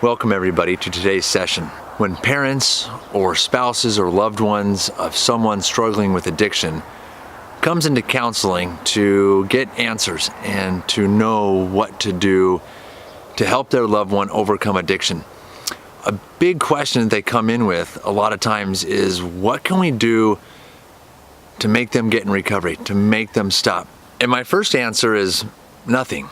Welcome everybody to today's session. When parents or spouses or loved ones of someone struggling with addiction comes into counseling to get answers and to know what to do to help their loved one overcome addiction, a big question that they come in with a lot of times is, what can we do to make them get in recovery, to make them stop? And my first answer is nothing.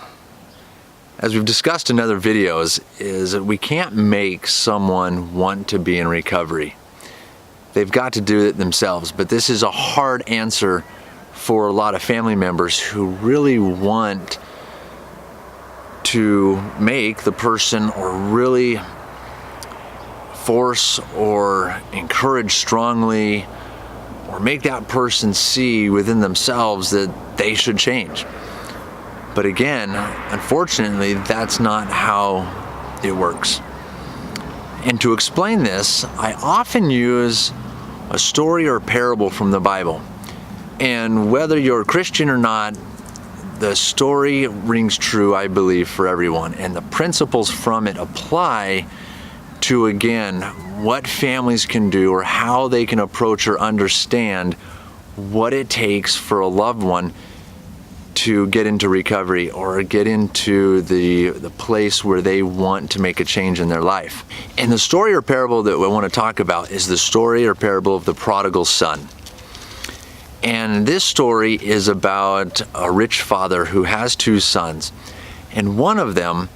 As we've discussed in other videos, is that we can't make someone want to be in recovery. They've got to do it themselves, but this is a hard answer for a lot of family members who really want to make the person or really force or encourage strongly or make that person see within themselves that they should change. But again, unfortunately, that's not how it works. And to explain this, I often use a story or parable from the Bible. And whether you're a Christian or not, the story rings true, I believe, for everyone. And the principles from it apply to, again, what families can do or how they can approach or understand what it takes for a loved one to get into recovery or get into the place where they want to make a change in their life. And the story or parable that we want to talk about is the story or parable of the prodigal son. And this story is about a rich father who has two sons, and one of them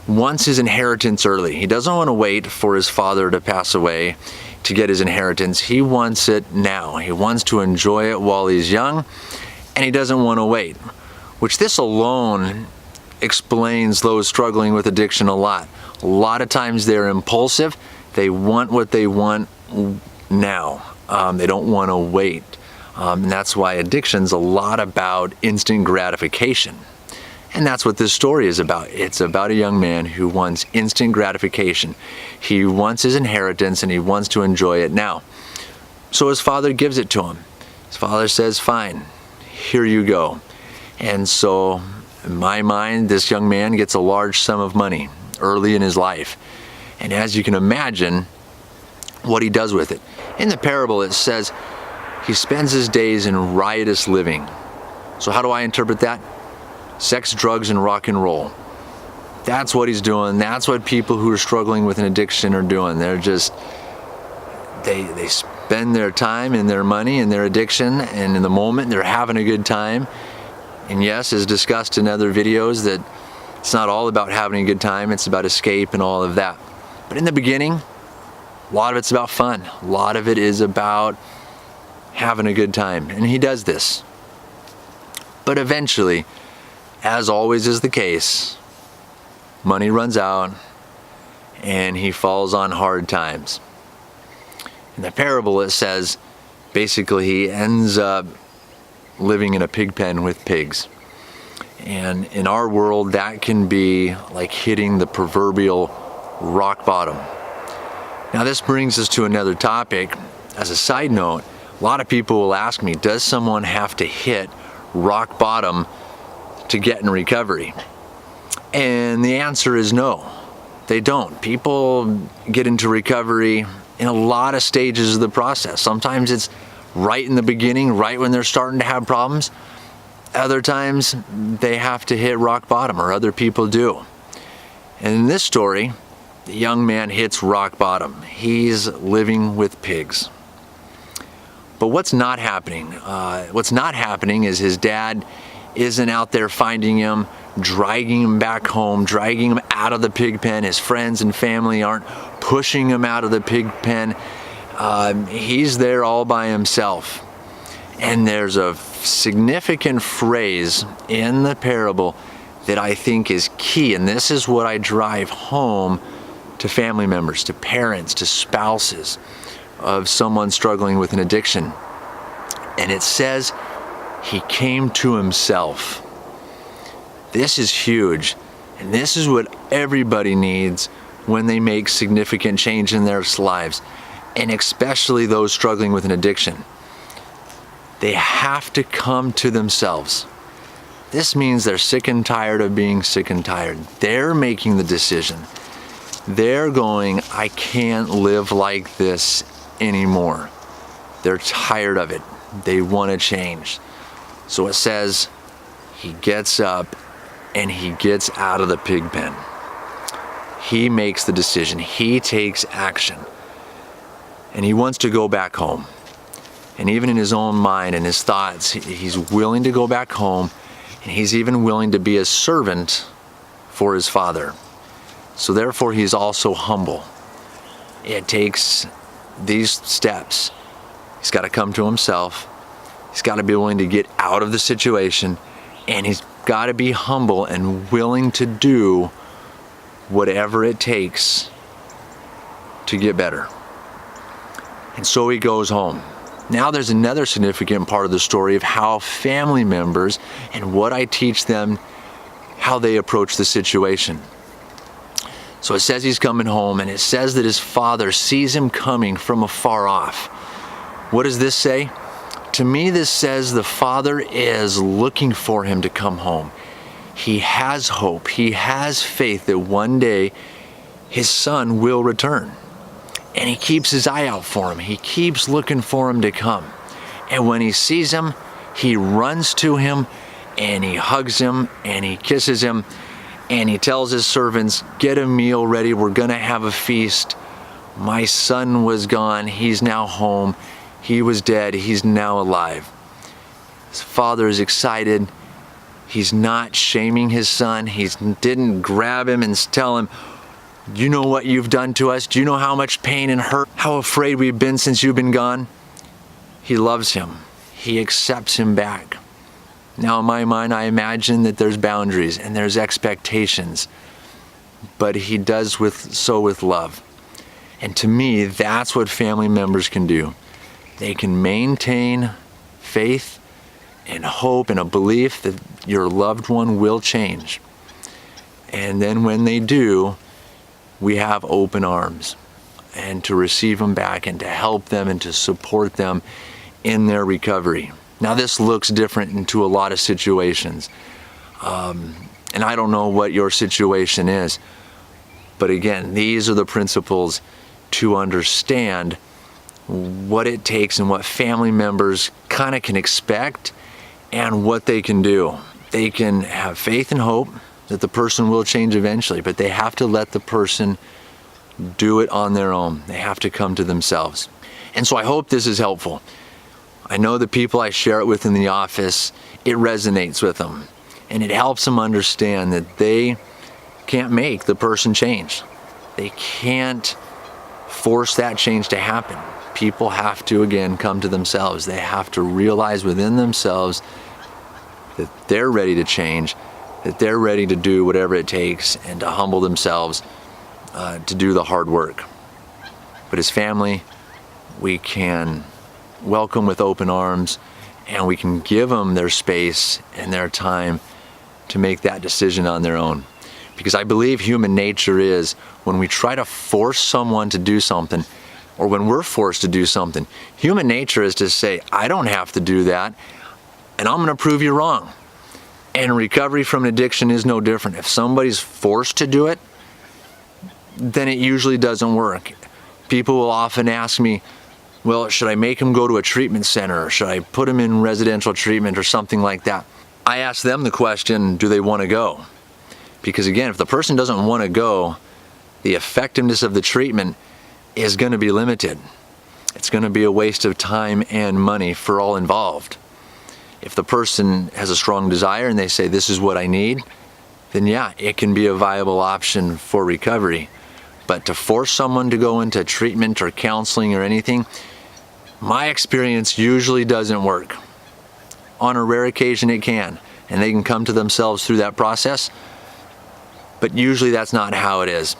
wants his inheritance early. He doesn't want to wait for his father to pass away to get his inheritance. He wants it now. He wants to enjoy it while he's young, and he doesn't want to wait. Which this alone explains those struggling with addiction a lot. A lot of times they're impulsive. They want what they want now. They don't want to wait. And that's why addiction's a lot about instant gratification. And that's what this story is about. It's about a young man who wants instant gratification. He wants his inheritance and he wants to enjoy it now. So his father gives it to him. His father says, fine, here you go. And so, in my mind, this young man gets a large sum of money early in his life. And as you can imagine, what he does with it. In the parable, it says he spends his days in riotous living. So how do I interpret that? Sex, drugs, and rock and roll. That's what he's doing. That's what people who are struggling with an addiction are doing. They're just, they spend their time and their money and their addiction, and in the moment, they're having a good time. And yes, as discussed in other videos, that it's not all about having a good time, it's about escape and all of that. But in the beginning, a lot of it's about fun. A lot of it is about having a good time. And he does this. But eventually, as always is the case, money runs out and he falls on hard times. In the parable, it says, basically he ends up living in a pig pen with pigs. And in our world, that can be like hitting the proverbial rock bottom. Now this brings us to another topic. As a side note, a lot of people will ask me, does someone have to hit rock bottom to get in recovery? And the answer is no, they don't. People get into recovery in a lot of stages of the process. Sometimes it's right in the beginning, right when they're starting to have problems. Other times they have to hit rock bottom, or other people do. And in this story, the young man hits rock bottom. He's living with pigs. But what's not happening? What's not happening is his dad isn't out there finding him, dragging him back home, dragging him out of the pig pen. His friends and family aren't pushing him out of the pig pen. He's there all by himself. And there's a significant phrase in the parable that I think is key, and this is what I drive home to family members, to parents, to spouses of someone struggling with an addiction. And it says, he came to himself. This is huge, and this is what everybody needs when they make significant change in their lives. And especially those struggling with an addiction. They have to come to themselves. This means they're sick and tired of being sick and tired. They're making the decision. They're going, I can't live like this anymore. They're tired of it. They want to change. So it says he gets up and he gets out of the pig pen. He makes the decision. He takes action. And he wants to go back home. And even in his own mind and his thoughts, he's willing to go back home, and he's even willing to be a servant for his father. So therefore, he's also humble. It takes these steps. He's got to come to himself. He's got to be willing to get out of the situation, and he's got to be humble and willing to do whatever it takes to get better. And so he goes home. Now there's another significant part of the story of how family members and what I teach them, how they approach the situation. So it says he's coming home, and it says that his father sees him coming from afar off. What does this say? To me, this says the father is looking for him to come home. He has hope. He has faith that one day his son will return. And he keeps his eye out for him. He keeps looking for him to come. And when he sees him, he runs to him and he hugs him and he kisses him and he tells his servants, get a meal ready. We're going to have a feast. My son was gone. He's now home. He was dead. He's now alive. His father is excited. He's not shaming his son. He didn't grab him and tell him, do you know what you've done to us? Do you know how much pain and hurt, how afraid we've been since you've been gone? He loves him. He accepts him back. Now in my mind, I imagine that there's boundaries and there's expectations, but he does so with love. And to me, that's what family members can do. They can maintain faith and hope and a belief that your loved one will change. And then when they do, we have open arms and to receive them back and to help them and to support them in their recovery. Now this looks different into a lot of situations. And I don't know what your situation is, but again, these are the principles to understand what it takes and what family members kind of can expect and what they can do. They can have faith and hope that the person will change eventually, but they have to let the person do it on their own. They have to come to themselves. And so I hope this is helpful. I know the people I share it with in the office, it resonates with them. And it helps them understand that they can't make the person change. They can't force that change to happen. People have to, again, come to themselves. They have to realize within themselves that they're ready to change, that they're ready to do whatever it takes and to humble themselves to do the hard work. But as family, we can welcome with open arms and we can give them their space and their time to make that decision on their own. Because I believe human nature is when we try to force someone to do something, or when we're forced to do something, human nature is to say, I don't have to do that, and I'm going to prove you wrong. And recovery from an addiction is no different. If somebody's forced to do it, then it usually doesn't work. People will often ask me, well, should I make them go to a treatment center, or should I put them in residential treatment or something like that? I ask them the question, do they want to go? Because again, if the person doesn't want to go, the effectiveness of the treatment is going to be limited. It's going to be a waste of time and money for all involved. If the person has a strong desire and they say, this is what I need, then yeah, it can be a viable option for recovery. But to force someone to go into treatment or counseling or anything, my experience usually doesn't work. On a rare occasion it can, and they can come to themselves through that process, but usually that's not how it is.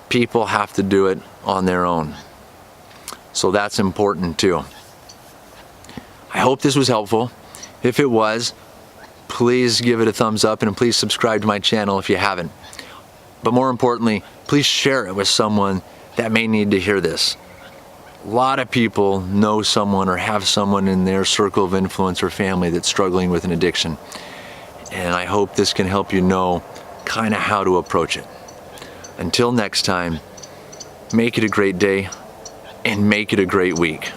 People have to do it on their own. So that's important too. I hope this was helpful. If it was, please give it a thumbs up and please subscribe to my channel if you haven't. But more importantly, please share it with someone that may need to hear this. A lot of people know someone or have someone in their circle of influence or family that's struggling with an addiction. And I hope this can help you know kind of how to approach it. Until next time, make it a great day and make it a great week.